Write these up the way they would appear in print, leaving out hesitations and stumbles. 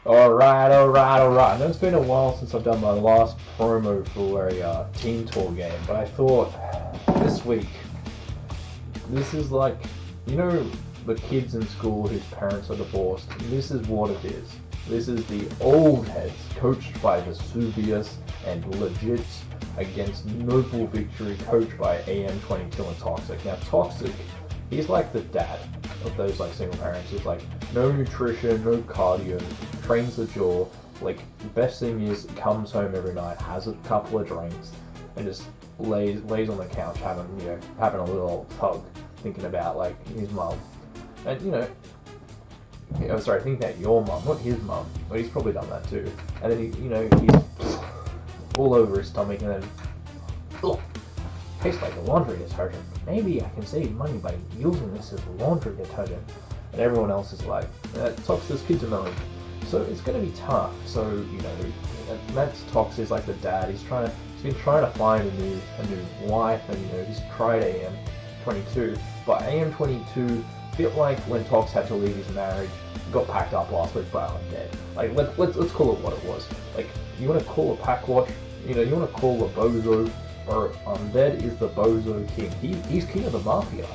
Alright. I know it's been a while since I've done my last promo for a Team Tour game, but I thought this week, this is like, you know, the kids in school whose parents are divorced. This is what it is. This is the old heads, coached by Vesuvius and Legit, against Noble Victory, coached by AM22 and Toxic. Now, Toxic, he's like the dad of those like single parents. He's like, no nutrition, no cardio, trains the jaw. Like, the best thing is, comes home every night, has a couple of drinks, and just lays on the couch having a little old tug, thinking about like his mum. And thinking about your mum, not his mum, but he's probably done that too. And then he's all over his stomach, and then, ugh, tastes like a laundry detergent. Maybe I can save money by using this as laundry detergent. And everyone else is like, Tox's kids are married, so it's going to be tough. So that's Tox is like the dad. He's been trying to find a new wife, and he's tried AM22, but AM22, bit like when Tox had to leave his marriage, got packed up last week by Undead. Like, let's call it what it was. Like, you want to call a pack watch, you want to call a bozo, or Undead is the bozo king. He's king of the mafia.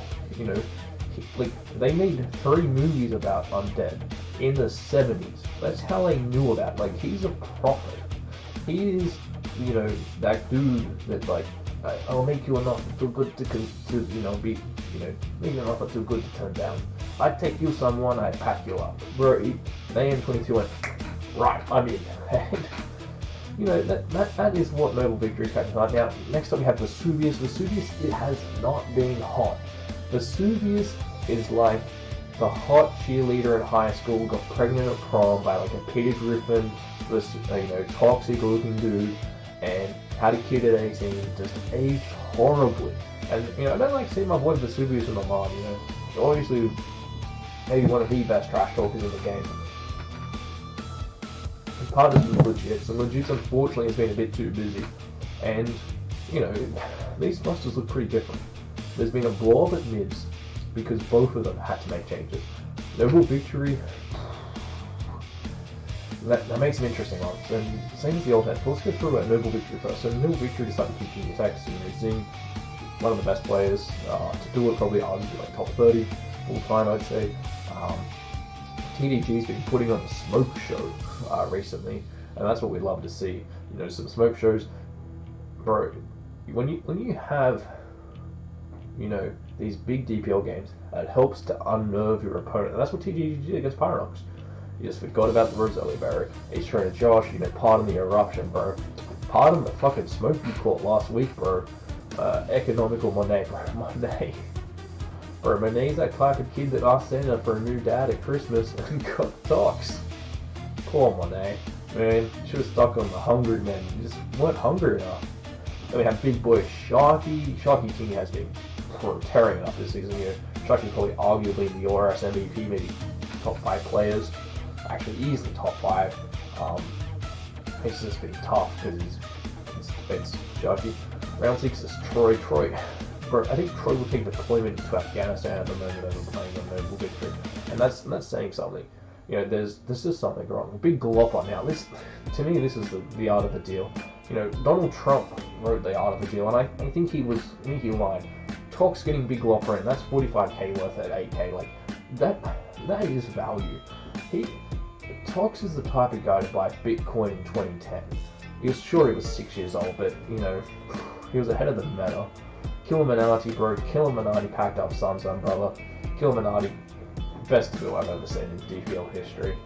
They made 3 movies about Undead in the 70s. That's how they knew about. Like, he's a prophet. He is, that dude that like, I'll make you an offer too good to make you an offer too good to turn down. I'd take you someone, I'd pack you up. Bro, they in 22 went, right, I'm in. And, that is what Noble Victory is catching on. Now, next up we have Vesuvius. Vesuvius, it has not been hot. Vesuvius is like the hot cheerleader in high school, got pregnant at prom by like a Peter Griffin, this toxic looking dude, and had a kid at 18, just aged horribly. And I don't like seeing my boy Vesuvius in the mod. Obviously maybe one of the best trash talkers in the game. And part of this is Legit, and Legit unfortunately has been a bit too busy. And these rosters look pretty different. There's been a blow up at mids because both of them had to make changes. Noble Victory, that makes some interesting ones, and same as the old head. Let's go through Noble Victory first. So Noble Victory decided to continue attacks. Zing, one of the best players to do it, probably arguably like top 30 all time, I'd say. TDG's been putting on a smoke show recently, and that's what we'd love to see. Some smoke shows, bro. When you have these big DPL games, it helps to unnerve your opponent, and that's what TDG did against Pyronox. You just forgot about the Roselli barrier. He's trying to Josh, pardon the eruption, bro. Pardon the fucking smoke you caught last week, bro. Economical Monet, bro. Monet. Bro, Monet's that type of kid that asked Santa for a new dad at Christmas and got docs. Poor Monet. Man, should have stuck on the hungry men. You just weren't hungry enough. Then we have big boy Sharky. Sharky King has been tearing it up this season. Sharky probably arguably the ORAS MVP, maybe top 5 players. Actually, he's the top 5. It's just been tough because it's Sharky. Round 6 is Troy. Bro, I think Troy will take deployment to Afghanistan at the moment over playing on Noble Victory, and that's saying something. There's just something wrong. Big Glopper now. To me, this is the art of the deal. Donald Trump wrote the art of the deal, and I think he lied. Tox getting Big Glopper in, that's 45k worth at 8k. Like that is value. Tox is the type of guy to buy Bitcoin in 2010. He was 6 years old, but he was ahead of the meta. Killuminati, bro. Killuminati packed up Sun's umbrella. Killuminati, best duo I've ever seen in DPL history.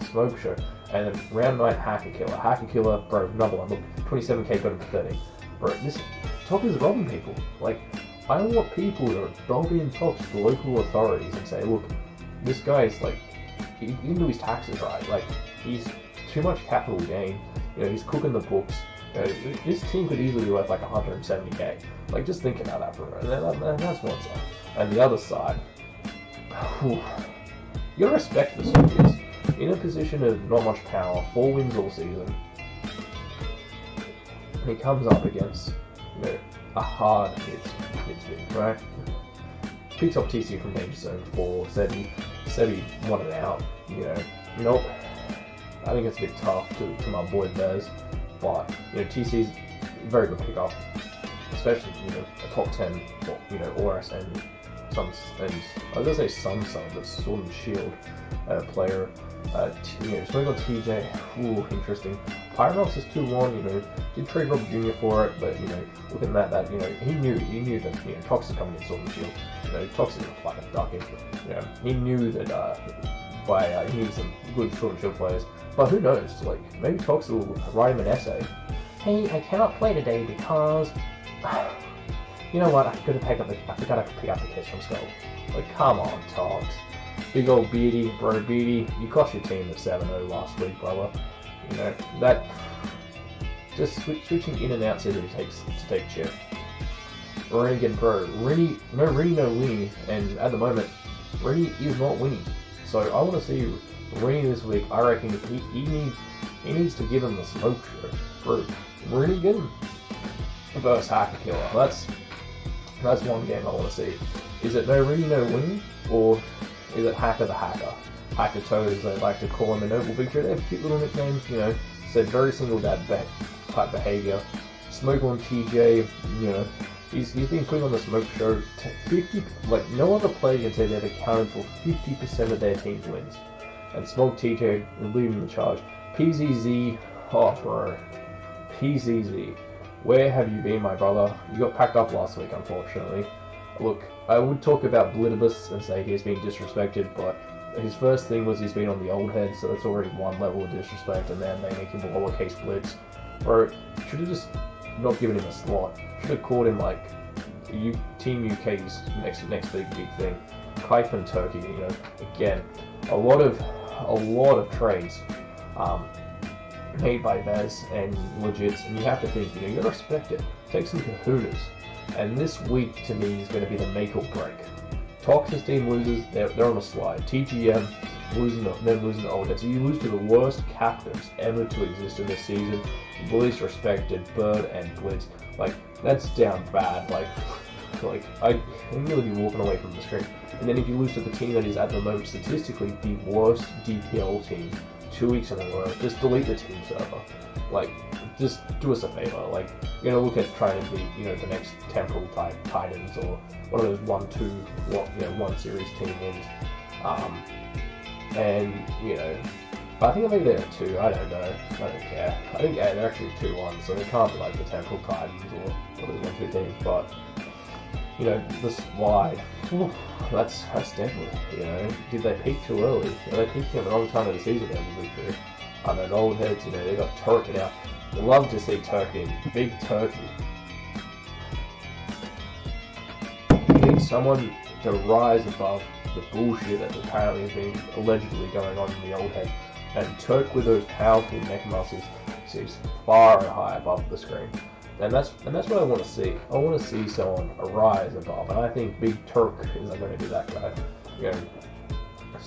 Smoke show. And then round 9, Hacker Killer. Hacker Killer, bro, number 1. Look, 27k got him for 30. Bro, this Top is robbing people. Like, I want people to lobby and talk to the local authorities and say, look, this guy's like, he didn't do his taxes right. Like, he's too much capital gain. He's cooking the books. This team could easily be worth like 170k. Like, just think about that for a minute. And that's one side. And the other side, you gotta respect the Soviets. In a position of not much power, 4 wins all season, and he comes up against, a hard mid, right? Picks up TC from Danger Zone 4, said he wanted out, Nope. I think it's a bit tough to my boy Vez, but TC's very good pickup, especially a top 10, ORAS and Suns, and I was gonna say Sun, but Sword and Shield player. Swing on TJ, interesting. Pyrox is 2-1, did trade Rob Jr. for it, but looking at that, he knew that Tox is coming in Sword and Shield. Tox is a fucking ducking. He knew that he needs some good Sword and Shield players. But who knows? Like, maybe Tox will write him an essay. Hey, I cannot play today because you know what? I forgot to pick up the kids from school. Like, come on, Tox. Big old Beardy, bro, Beardy. You cost your team the 7-0 last week, brother. That just switching in and out says it takes to take chip. Renegade, bro. Rennie, no Winnie, and at the moment, Rennie is not winning. So I want to see Rennie this week. I reckon he needs to give him the smoke show, bro. Renegade versus Hacker Killer. That's one game I want to see. Is it no Rennie, no Winnie, or is it Hacker the Hacker? Hacker Toad, as they like to call him, a noble victory. They have cute little nicknames, said very single dad type behavior. Smoke on TJ, he's been putting on the smoke show 50, like no other player can say they've accounted for 50% of their team's wins. And Smoke TJ is leading the charge. PZZ, oh bro, PZZ, where have you been, my brother? You got packed up last week, unfortunately. Look, I would talk about Blitibus and say he's been disrespected, but his first thing was he's been on the old head, so that's already one level of disrespect, and then they make him a lowercase Blitz. Bro, should have just not given him a slot. Should have called him like Team UK's next big thing. Kaifun Turkey, again, a lot of trades made by Vez and Legits, and you have to think, you gotta respect it. Take some kahunas. And this week to me is going to be the make or break. Tox's team loses, they're on a slide. TGM losing the old head. So you lose to the worst captains ever to exist in this season. The least respected Bird and Blitz. Like, that's down bad. Like I'm really be walking away from the screen. And then if you lose to the team that is at the moment statistically the worst DPL team 2 weeks in a row, just delete the team server. Like, just do us a favor. Like, look at trying to beat, the next Temporal type Titans or one of those 1 series team wins. I think maybe they're 2. I don't know. I don't care. I think they're actually 2-1, so they can't be like the Temporal Titans or one of those 1-2 teams. But the slide. That's deadly. Did they peak too early? They peaked at the wrong time of the season. I know old heads. They got Turkey now. I love to see Turkey, big Turkey. You need someone to rise above the bullshit that apparently has been allegedly going on in the old head. And Turk with those powerful neck muscles seems far and high above the screen. And that's what I want to see. I want to see someone rise above, and I think Big Turk is going to be that guy.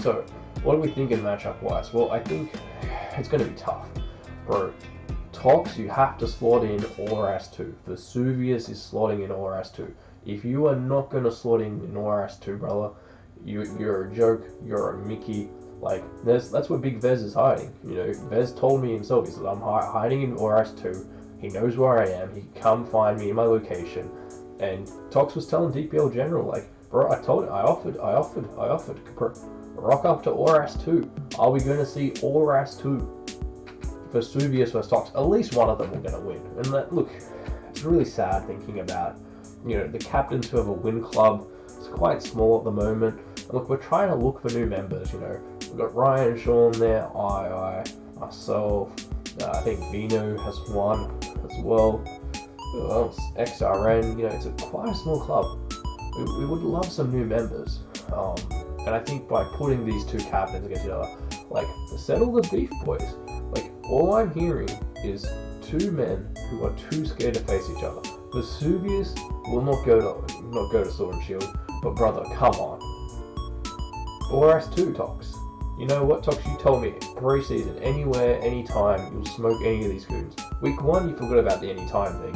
So, what are we thinking matchup wise? Well, I think it's going to be tough. Bro, Tox, you have to slot in ORAS2. Vesuvius is slotting in ORAS2. If you are not going to slot in ORAS2, brother, you're a joke, you're a Mickey. Like, that's where Big Vez is hiding. Vez told me himself, he said, I'm hiding in ORAS2. He knows where I am. He can come find me in my location. And Tox was telling DPL General, like, bro, I offered. Rock up to ORAS2. Are we going to see ORAS2? Vesuvius versus Tox. At least one of them are going to win. And look, it's really sad thinking about, the captains who have a win club. It's quite small at the moment. And look, we're trying to look for new members. We've got Ryan and Sean there. I, myself. I think Vino has won as well. Who else? XRN. It's quite a small club. We would love some new members. And I think by putting these two captains against each other, like, settle the beef, boys. Like, all I'm hearing is two men who are too scared to face each other. Vesuvius will not go to Sword and Shield, but brother, come on. ORAS2, Tox. You know what, Tox? You told me pre-season, anywhere, anytime, you'll smoke any of these goons. Week 1, you forgot about the anytime thing.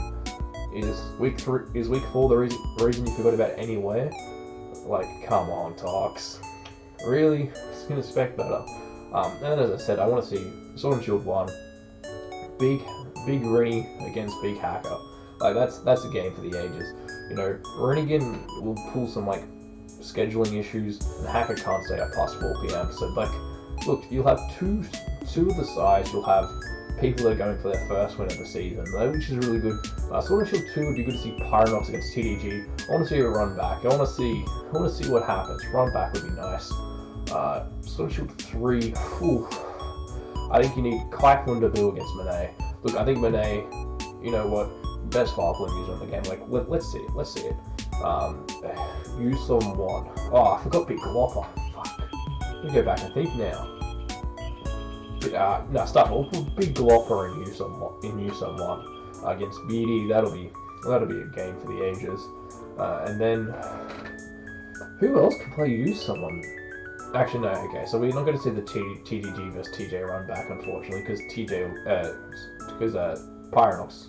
Is week 4 the reason you forgot about anywhere? Like, come on, Tox. Really? Just can expect better. And as I said, I want to see Sword and Shield 1, Big Rennie against Big Hacker. Like, that's a game for the ages. You know, Rennigan will pull some, like, scheduling issues, and Hacker can't stay up past 4 PM. So, like, look, you'll have two of the sides. You'll have people that are going for their first win of the season, which is really good. Sword and Shield 2 would be good to see Pyronox against TDG. I want to see a run back. I want to see what happens. Run back would be nice. Sword and Shield 3. Whew. I think you need Kai Wunderbill against Monet. Look, I think Monet, you know what, best Farpling user in the game. Like, let's see it. Yusom 1. Oh, I forgot Big Glopper. Fuck. Let me go back and think now. No, start. We'll put Big Glopper in Yusom 1 against BD. That'll be a game for the ages. And then who else can play Yusom 1? Actually, no. Okay, so we're not going to see the TDG versus TJ run back, unfortunately, because Pyronox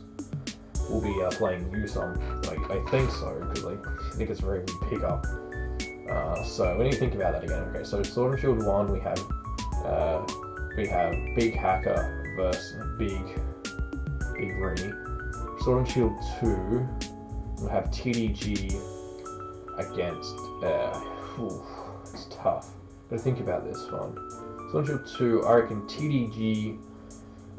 will be playing Yusom. Like, I think so, because I think it's a very good pickup. So when you think about that again, okay, so Sword and Shield 1, we have Big Hacker versus Big Rennie. Sword and Shield 2, we'll have TDG against. It's tough. Gotta think about this one. Sword and Shield 2, I reckon TDG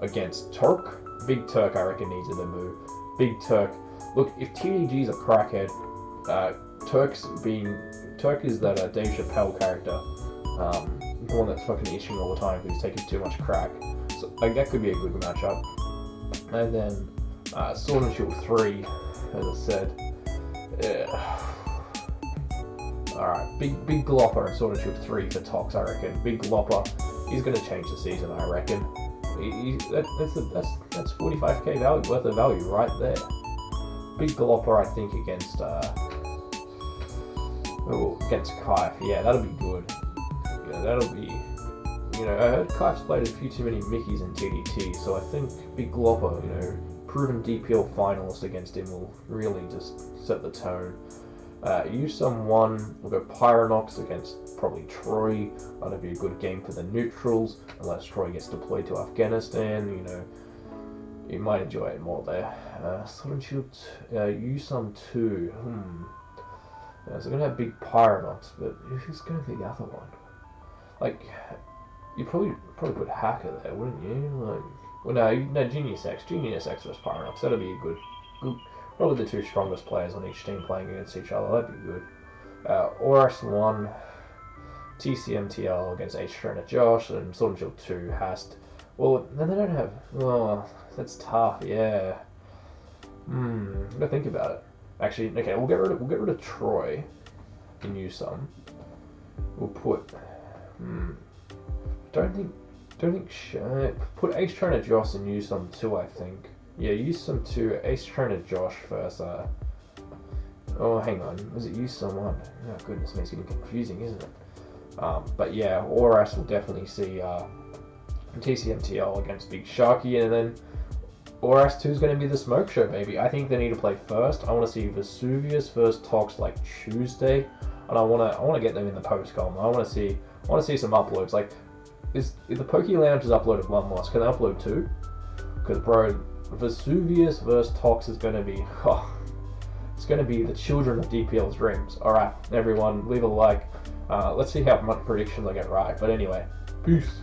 against Turk. Big Turk, I reckon, needs a move. Big Turk. Look, if TDG's a crackhead, Turk is that Dave Chappelle character, the one that's fucking itching all the time because he's taking too much crack. So like, that could be a good matchup. And then Sword and Shield 3, as I said. Alright, Big Glopper and Sword and Shield 3 for Tox, I reckon. Big Glopper, he's going to change the season, I reckon. That's 45k value worth of value right there. Big Glopper, I think, against Kaif. Yeah, that'll be good. Yeah, that'll be. You know, I heard Kaif's played a few too many Mickeys in TDT, so I think Big Glopper, you know, proven DPL finalist against him will really just set the tone. Yusom 1, we'll go Pyronox against probably Troy. That'll be a good game for the neutrals, unless Troy gets deployed to Afghanistan, you know. You might enjoy it more there. Sword and Shield, Yusom 2, So we're going to have Big Pyronox, but who's going to be the other one? Like, you probably put Hacker there, wouldn't you? Like, well, no, Genius X versus Pyronox, that'll be a good, probably the two strongest players on each team playing against each other. That'd be good. ORAS1, TCMTL against H-Trainer Josh, and Sword and Shield 2 Hast. Well, then they don't have. Well, that's tough. Yeah. Gotta think about it. Actually, okay, we'll get rid of Troy and Yusom. We'll put. Don't think. Put H-Trainer Josh and Yusom 2. I think. Yeah, Yusom 2, H-Trainer Josh first. Oh, hang on. Was it Yusom 1? Oh, goodness me, it's getting confusing, isn't it? But yeah, ORAS will definitely see TCMTL against Big Sharky, and then ORAS2 is going to be the smoke show, baby. I think they need to play first. I want to see Vesuvius versus Tox like Tuesday, and I want to get them in the post column. I want to see some uploads. Like, if the Poke Lounge has uploaded one loss, can they upload 2? Because bro, Vesuvius versus Tox is going to be, it's going to be the children of DPL's dreams. Alright, everyone, leave a like. Let's see how much predictions I get right. But anyway, peace.